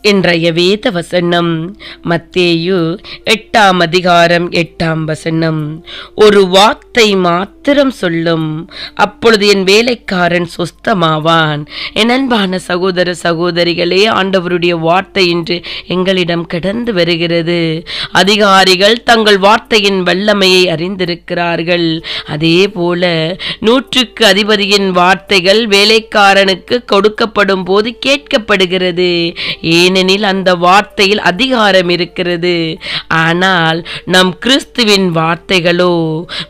இன்றைய வேத வசனம் மத்தேயு 8ஆம் அதிகாரம் 8ஆம் வசனம். ஒரு வார்த்தை மாத்திரம் சொல்லும், அப்பொழுது என் வேலைக்காரன் சொஸ்தமாவான். என் அன்பான சகோதர சகோதரிகளே, ஆண்டவருடைய வார்த்தை இன்று எங்களிடம் கடந்து வருகிறது. அதிகாரிகள் தங்கள் வார்த்தையின் வல்லமையை அறிந்திருக்கிறார்கள். அதே போல 100க்கு அதிபதியின் வார்த்தைகள் வேலைக்காரனுக்கு கொடுக்கப்படும் போது கேட்கப்படுகிறது. ஏனெனில் அந்த வார்த்தையில் அதிகாரம் இருக்கிறது. ஆனால் நம் கிறிஸ்துவின் வார்த்தைகளோ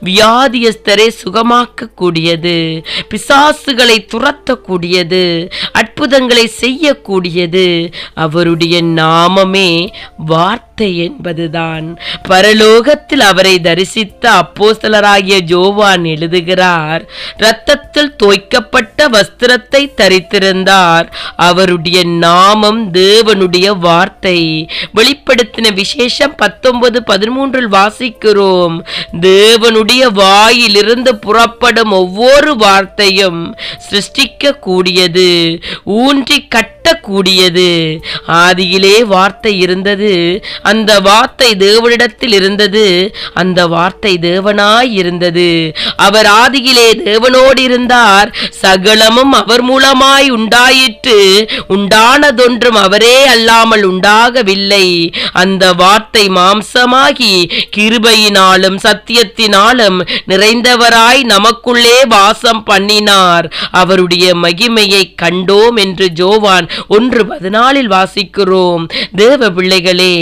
வியாதியஸ்தரை சுகமாக்க கூடியது, பிசாசுகளை துரத்தக்கூடியது, அற்புதங்களை செய்யக்கூடியது. அவருடைய நாமமே வார்த்தை என்பதுதான். பரலோகத்தில் அவரை தரிசித்த அப்போஸ்தலராகிய யோவான் எழுதுகிறார், இரத்தத்தில் தோய்க்கப்பட்ட வஸ்திரத்தை தரித்திருந்தார். அவருடைய நாமம் தேவனுடைய வார்த்தை. வெளிப்படுத்தின விசேஷம் 19:13 வாசிக்கிறோம், தேவனுடைய வாயிலிருந்து புறப்படும் ஒவ்வொரு வார்த்தையும் சிருஷ்டிக்க கூடியது, ஊன்றி கட்டக்கூடியது. ஆதியிலே வார்த்தை இருந்தது, அந்த வார்த்தை தேவனிடத்தில் இருந்தது, அந்த வார்த்தை தேவனாய் இருந்தது. அவர் ஆதியிலே தேவனோடு இருந்தார், சகலமும் அவர் மூலமாய் உண்டாயிற்று, உண்டானதொன்றும் அவரே அல்லாமல் உண்டாகவில்லை. அந்த வார்த்தை மாம்சமாகி கிருபையினாலும் சத்தியத்தினாலும் நிறைந்தவராய் நமக்குள்ளே வாசம் பண்ணினார். அவருடைய மகிமையை கண்டோம் என்று யோவான் 1:14 வாசிக்கிறோம். தேவ பிள்ளைகளே,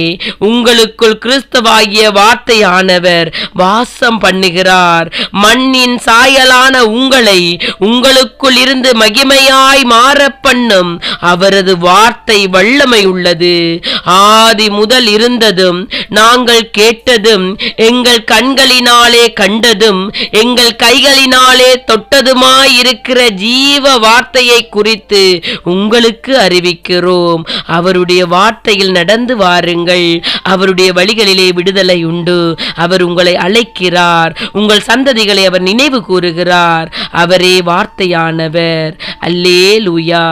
உங்களுக்குள் கிறிஸ்துவாகிய வார்த்தையானவர் வாசம் பண்ணுகிறார். மண்ணின் சாயலான உங்களை உங்களுக்குள் இருந்து மகிமையாய் மாற பண்ணும் அவரது வார்த்தை வல்லமை உள்ளது. ஆதி முதல் இருந்ததும் நாங்கள் கேட்டதும் எங்கள் கண்களினாலே கண்டதும் எங்கள் கைகளினாலே தொட்டதுமாயிருக்கிற ஜீவ வார்த்தையை குறித்து உங்களுக்கு அறிவிக்கிறோம். அவருடைய வார்த்தையில் நடந்து வாருங்கள். அவருடைய வழிகளிலே விடுதலை உண்டு. அவர் உங்களை அழைக்கிறார். உங்கள் சந்ததிகளை அவர் நினைவு கூறுகிறார். அவரே வார்த்தையானவர். அல்லேலூயா.